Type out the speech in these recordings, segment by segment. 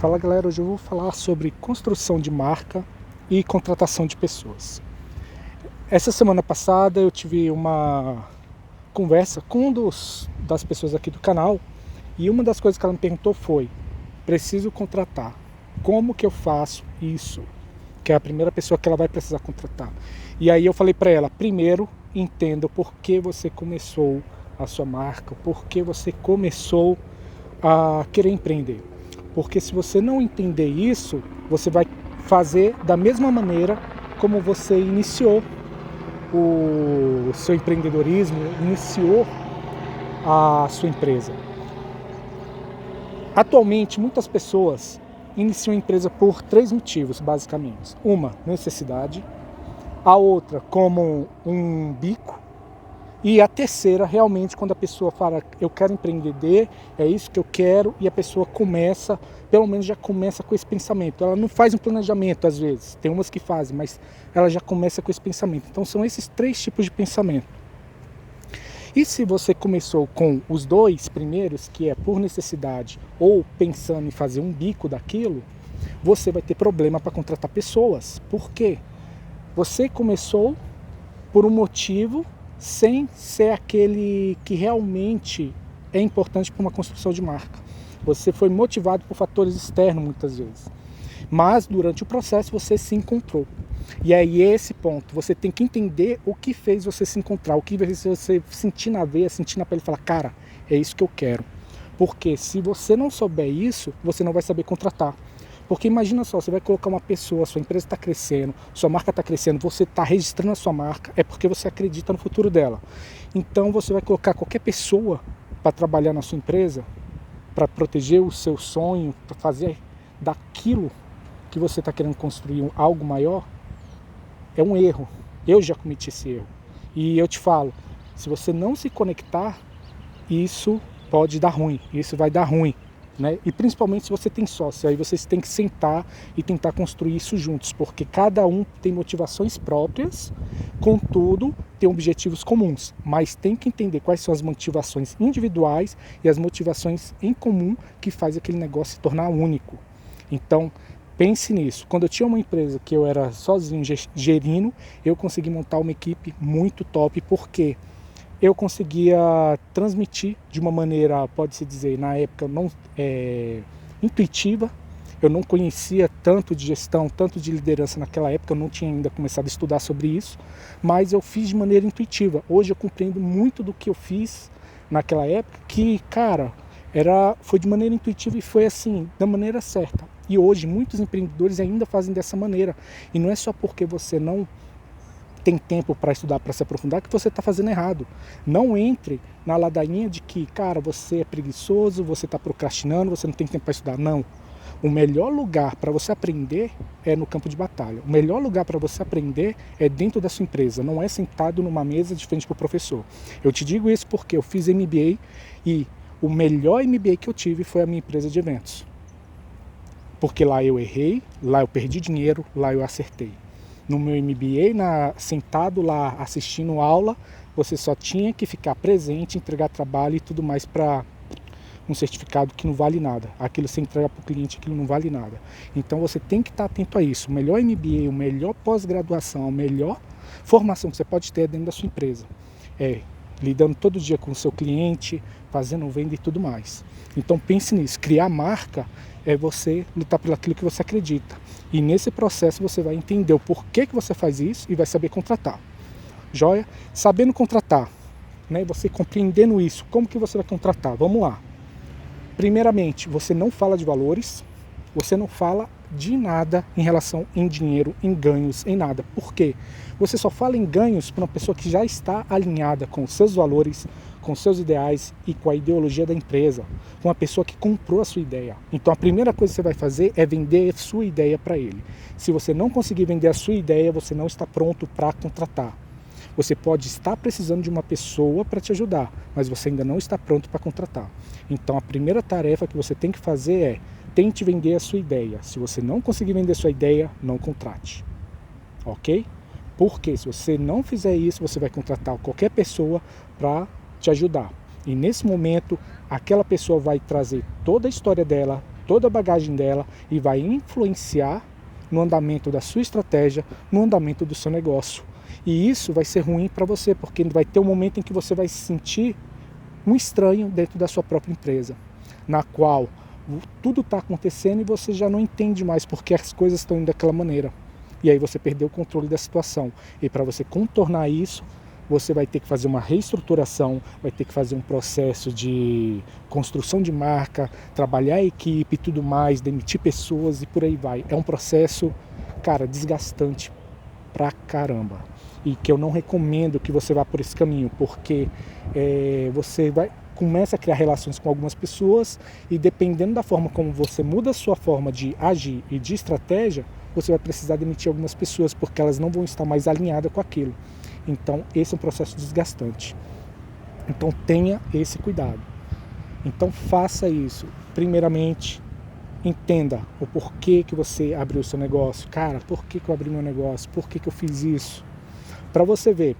Fala galera, hoje eu vou falar sobre construção de marca e contratação de pessoas. Essa semana passada eu tive uma conversa com das pessoas aqui do canal e uma das coisas que ela me perguntou foi: preciso contratar, como que eu faço isso? Que é a primeira pessoa que ela vai precisar contratar. E aí eu falei para ela: primeiro, entenda o porquê você começou a sua marca, o porquê você começou a querer empreender. Porque se você não entender isso, você vai fazer da mesma maneira como você iniciou o seu empreendedorismo, iniciou a sua empresa. Atualmente, muitas pessoas iniciam a empresa por 3 motivos, basicamente. Uma, necessidade. A outra, como um bico. E a terceira, realmente, quando a pessoa fala: eu quero empreender, é isso que eu quero, e a pessoa começa, pelo menos já começa com esse pensamento. Ela não faz um planejamento às vezes, tem umas que fazem, mas ela já começa com esse pensamento. Então são esses 3 tipos de pensamento. E se você começou com os 2 primeiros, que é por necessidade ou pensando em fazer um bico daquilo, você vai ter problema para contratar pessoas. Por quê? Você começou por um motivo sem ser aquele que realmente é importante para uma construção de marca. Você foi motivado por fatores externos muitas vezes, mas durante o processo você se encontrou. E aí esse ponto, você tem que entender o que fez você se encontrar, o que fez você sentir na veia, sentir na pele e falar: cara, é isso que eu quero. Porque se você não souber isso, você não vai saber contratar. Porque imagina só, você vai colocar uma pessoa, sua empresa está crescendo, sua marca está crescendo, você está registrando a sua marca, é porque você acredita no futuro dela. Então você vai colocar qualquer pessoa para trabalhar na sua empresa, para proteger o seu sonho, para fazer daquilo que você está querendo construir algo maior, é um erro. Eu já cometi esse erro. E eu te falo, se você não se conectar, isso pode dar ruim, isso vai dar ruim. Né? E principalmente se você tem sócio, aí vocês têm que sentar e tentar construir isso juntos, porque cada um tem motivações próprias, contudo tem objetivos comuns, mas tem que entender quais são as motivações individuais e as motivações em comum que faz aquele negócio se tornar único. Então pense nisso. Quando eu tinha uma empresa que eu era sozinho gerindo, eu consegui montar uma equipe muito top, porque eu conseguia transmitir de uma maneira, pode-se dizer, na época não intuitiva. Eu não conhecia tanto de gestão, tanto de liderança naquela época, eu não tinha ainda começado a estudar sobre isso, mas eu fiz de maneira intuitiva. Hoje eu compreendo muito do que eu fiz naquela época, que, cara, foi de maneira intuitiva e foi assim, da maneira certa. E hoje muitos empreendedores ainda fazem dessa maneira. E não é só porque você não tem tempo para estudar, para se aprofundar, que você está fazendo errado. Não entre na ladainha de que, cara, você é preguiçoso, você está procrastinando, você não tem tempo para estudar. Não. O melhor lugar para você aprender é no campo de batalha. O melhor lugar para você aprender é dentro da sua empresa, não é sentado numa mesa de frente para o professor. Eu te digo isso porque eu fiz MBA e o melhor MBA que eu tive foi a minha empresa de eventos. Porque lá eu errei, lá eu perdi dinheiro, lá eu acertei. No meu MBA, sentado lá assistindo aula, você só tinha que ficar presente, entregar trabalho e tudo mais para um certificado que não vale nada. Aquilo você entrega para o cliente, aquilo não vale nada. Então você tem que estar atento a isso. O melhor MBA, o melhor pós-graduação, a melhor formação que você pode ter dentro da sua empresa. Lidando todo dia com o seu cliente, fazendo venda e tudo mais. Então pense nisso. Criar marca é você lutar por aquilo que você acredita. E nesse processo você vai entender o porquê que você faz isso e vai saber contratar. Joia? Sabendo contratar, né? Você compreendendo isso, como que você vai contratar? Vamos lá. Primeiramente, você não fala de valores, você não fala de nada em relação em dinheiro, em ganhos, em nada. Por quê? Você só fala em ganhos para uma pessoa que já está alinhada com os seus valores, com os seus ideais e com a ideologia da empresa, com uma pessoa que comprou a sua ideia. Então a primeira coisa que você vai fazer é vender a sua ideia para ele. Se você não conseguir vender a sua ideia, você não está pronto para contratar. Você pode estar precisando de uma pessoa para te ajudar, mas você ainda não está pronto para contratar. Então a primeira tarefa que você tem que fazer é: tente vender a sua ideia. Se você não conseguir vender a sua ideia, não contrate. Ok? Porque se você não fizer isso, você vai contratar qualquer pessoa para te ajudar. E nesse momento, aquela pessoa vai trazer toda a história dela, toda a bagagem dela e vai influenciar no andamento da sua estratégia, no andamento do seu negócio. E isso vai ser ruim para você, porque vai ter um momento em que você vai se sentir um estranho dentro da sua própria empresa, na qual tudo está acontecendo e você já não entende mais porque as coisas estão indo daquela maneira. E aí você perdeu o controle da situação. E para você contornar isso, você vai ter que fazer uma reestruturação, vai ter que fazer um processo de construção de marca, trabalhar a equipe e tudo mais, demitir pessoas e por aí vai. É um processo, cara, desgastante pra caramba. E que eu não recomendo que você vá por esse caminho, porque você começa a criar relações com algumas pessoas e dependendo da forma como você muda a sua forma de agir e de estratégia, você vai precisar demitir algumas pessoas, porque elas não vão estar mais alinhadas com aquilo. Então, esse é um processo desgastante. Então, tenha esse cuidado. Então, faça isso. Primeiramente, entenda o porquê que você abriu o seu negócio. Cara, por que eu abri meu negócio? Por que eu fiz isso? Para você ver,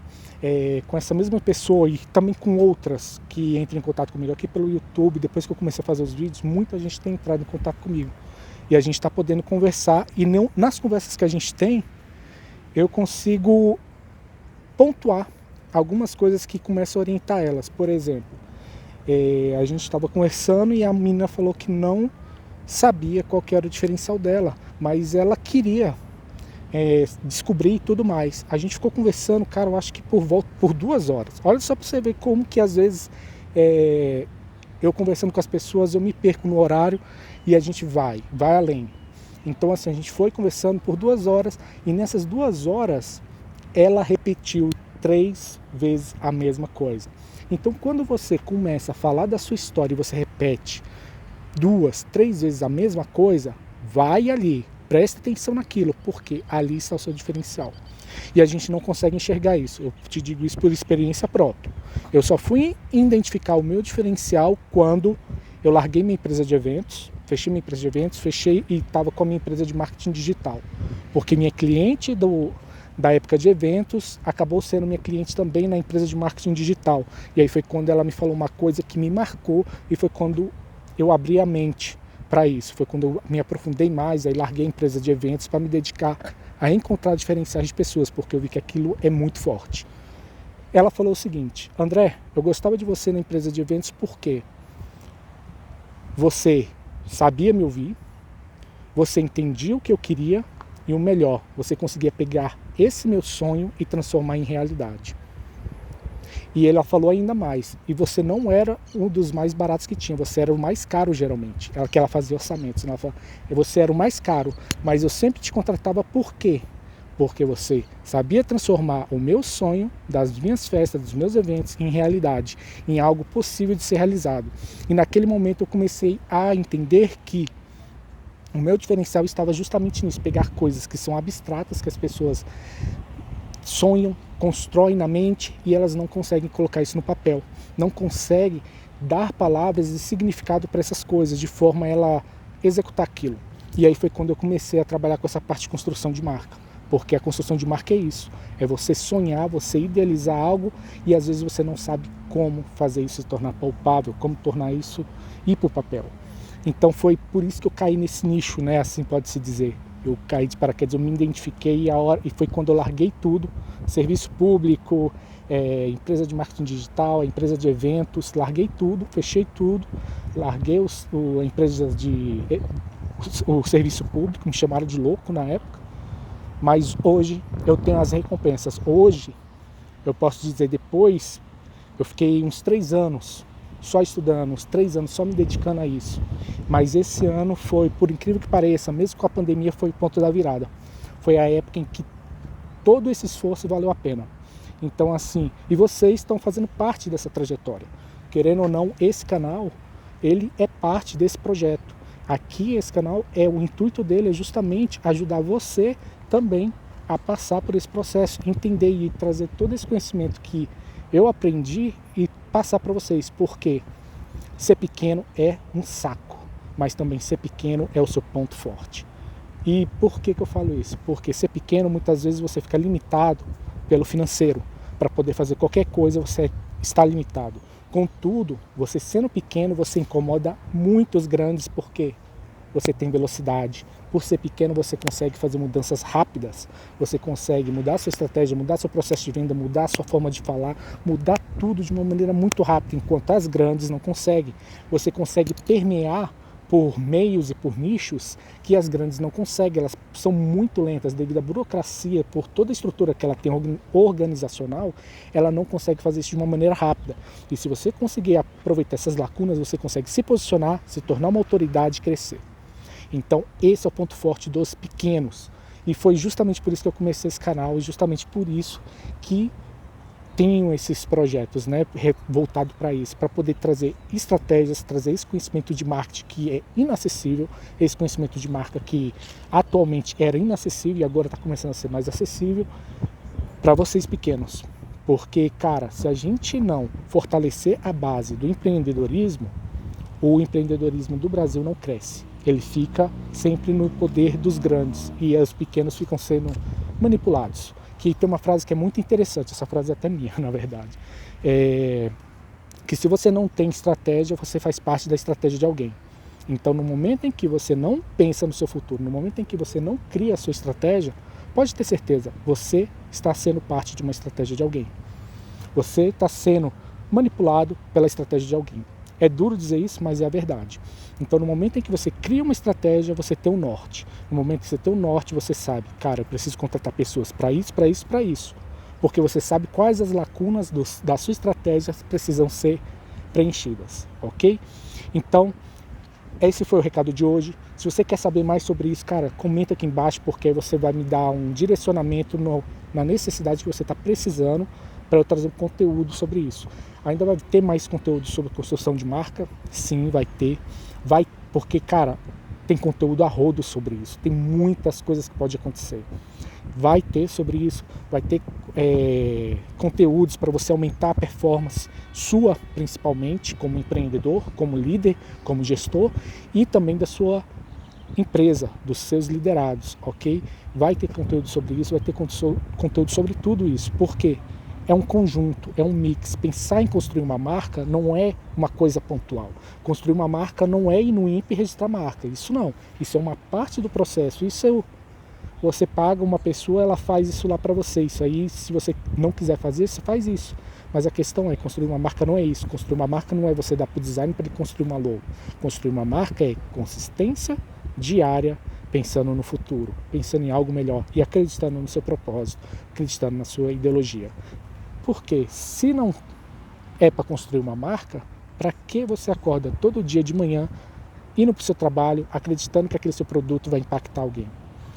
com essa mesma pessoa e também com outras que entram em contato comigo aqui pelo YouTube, depois que eu comecei a fazer os vídeos, muita gente tem entrado em contato comigo. E a gente está podendo conversar e nas conversas que a gente tem, eu consigo pontuar algumas coisas que começam a orientar elas. Por exemplo, a gente estava conversando e a menina falou que não sabia qual que era o diferencial dela, mas ela queria descobrir e tudo mais. A gente ficou conversando, cara, eu acho que por 2 horas. Olha só para você ver como que às vezes eu conversando com as pessoas, eu me perco no horário e a gente vai além. Então assim, a gente foi conversando por 2 horas e nessas 2 horas ela repetiu 3 vezes a mesma coisa. Então quando você começa a falar da sua história e você repete 2, 3 vezes a mesma coisa, vai ali, presta atenção naquilo, porque ali está o seu diferencial. E a gente não consegue enxergar isso, eu te digo isso por experiência própria. Eu só fui identificar o meu diferencial quando eu larguei minha empresa de eventos, fechei minha empresa de eventos, fechei e estava com a minha empresa de marketing digital. Porque minha cliente da época de eventos acabou sendo minha cliente também na empresa de marketing digital. E aí foi quando ela me falou uma coisa que me marcou e foi quando eu abri a mente para isso. Foi quando eu me aprofundei mais, aí larguei a empresa de eventos para me dedicar a encontrar diferenciais de pessoas, porque eu vi que aquilo é muito forte. Ela falou o seguinte: André, eu gostava de você na empresa de eventos porque você sabia me ouvir, você entendia o que eu queria e o melhor, você conseguia pegar esse meu sonho e transformar em realidade. E ela falou ainda mais, e você não era um dos mais baratos que tinha, você era o mais caro geralmente. Ela fazia orçamentos, ela falou, você era o mais caro, mas eu sempre te contratava por quê? Porque você sabia transformar o meu sonho das minhas festas, dos meus eventos em realidade, em algo possível de ser realizado. E naquele momento eu comecei a entender que o meu diferencial estava justamente nisso, pegar coisas que são abstratas, que as pessoas sonham, constroem na mente e elas não conseguem colocar isso no papel, não conseguem dar palavras e significado para essas coisas, de forma a ela executar aquilo. E aí foi quando eu comecei a trabalhar com essa parte de construção de marca, porque a construção de marca é isso, é você sonhar, você idealizar algo e às vezes você não sabe como fazer isso se tornar palpável, como tornar isso ir para o papel. Então foi por isso que eu caí nesse nicho, né? Assim pode-se dizer. Eu caí de paraquedas, eu me identifiquei e foi quando eu larguei tudo, serviço público, empresa de marketing digital, empresa de eventos, larguei tudo, fechei tudo, larguei a empresa o serviço público, me chamaram de louco na época, mas hoje eu tenho as recompensas. Hoje, eu posso dizer, depois, eu fiquei uns 3 anos só estudando, uns 3 anos só me dedicando a isso. Mas esse ano foi, por incrível que pareça, mesmo com a pandemia, foi o ponto da virada. Foi a época em que todo esse esforço valeu a pena. Então assim, e vocês estão fazendo parte dessa trajetória. Querendo ou não, esse canal, ele é parte desse projeto. Aqui esse canal, o intuito dele é justamente ajudar você também a passar por esse processo, entender e trazer todo esse conhecimento que eu aprendi e passar para vocês, porque ser pequeno é um saco, mas também ser pequeno é o seu ponto forte. E por que eu falo isso? Porque ser pequeno, muitas vezes você fica limitado pelo financeiro. Para poder fazer qualquer coisa, você está limitado. Contudo, você sendo pequeno, você incomoda muitos grandes, por quê? você tem velocidade. Por ser pequeno, você consegue fazer mudanças rápidas. Você consegue mudar a sua estratégia, mudar seu processo de venda, mudar a sua forma de falar, mudar tudo de uma maneira muito rápida, enquanto as grandes não conseguem. Você consegue permear por meios e por nichos que as grandes não conseguem. Elas são muito lentas devido à burocracia, por toda a estrutura que ela tem organizacional, ela não consegue fazer isso de uma maneira rápida. E se você conseguir aproveitar essas lacunas, você consegue se posicionar, se tornar uma autoridade e crescer. Então esse é o ponto forte dos pequenos. E foi justamente por isso que eu comecei esse canal e justamente por isso que tenho esses projetos, né, voltado para isso, para poder trazer estratégias, trazer esse conhecimento de marketing que é inacessível, esse conhecimento de marca que atualmente era inacessível e agora está começando a ser mais acessível para vocês pequenos. Porque, cara, se a gente não fortalecer a base do empreendedorismo, o empreendedorismo do Brasil não cresce. Ele fica sempre no poder dos grandes e os pequenos ficam sendo manipulados. Que tem uma frase que é muito interessante, essa frase é até minha, na verdade, que se você não tem estratégia, você faz parte da estratégia de alguém. Então, no momento em que você não pensa no seu futuro, no momento em que você não cria a sua estratégia, pode ter certeza, você está sendo parte de uma estratégia de alguém. Você está sendo manipulado pela estratégia de alguém. É duro dizer isso, mas é a verdade. Então, no momento em que você cria uma estratégia, você tem um norte. No momento que você tem um norte, você sabe, cara, eu preciso contratar pessoas para isso, para isso, para isso. Porque você sabe quais as lacunas da sua estratégia precisam ser preenchidas, ok? Então, esse foi o recado de hoje. Se você quer saber mais sobre isso, cara, comenta aqui embaixo, porque você vai me dar um direcionamento na necessidade que você está precisando para eu trazer um conteúdo sobre isso. Ainda vai ter mais conteúdo sobre construção de marca? Sim, vai ter. Vai, porque, cara, tem conteúdo a rodo sobre isso. Tem muitas coisas que podem acontecer. Vai ter sobre isso, vai ter conteúdos para você aumentar a performance sua, principalmente, como empreendedor, como líder, como gestor, e também da sua empresa, dos seus liderados, ok? Vai ter conteúdo sobre isso, vai ter conteúdo sobre tudo isso. Por quê? É um conjunto, é um mix. Pensar em construir uma marca não é uma coisa pontual. Construir uma marca não é ir no INPE e registrar marca. Isso não. Isso é uma parte do processo. Você paga uma pessoa, ela faz isso lá para você. Isso aí, se você não quiser fazer, você faz isso. Mas a questão é, construir uma marca não é isso. Construir uma marca não é você dar para o design para ele construir uma logo. Construir uma marca é consistência diária, pensando no futuro, pensando em algo melhor e acreditando no seu propósito, acreditando na sua ideologia. Porque se não é para construir uma marca, para que você acorda todo dia de manhã, indo para o seu trabalho, acreditando que aquele seu produto vai impactar alguém?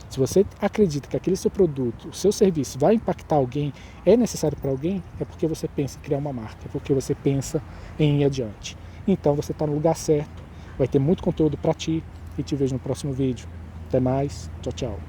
Se você acredita que aquele seu produto, o seu serviço vai impactar alguém, é necessário para alguém, é porque você pensa em criar uma marca, é porque você pensa em ir adiante. Então você está no lugar certo, vai ter muito conteúdo para ti e te vejo no próximo vídeo. Até mais, tchau, tchau.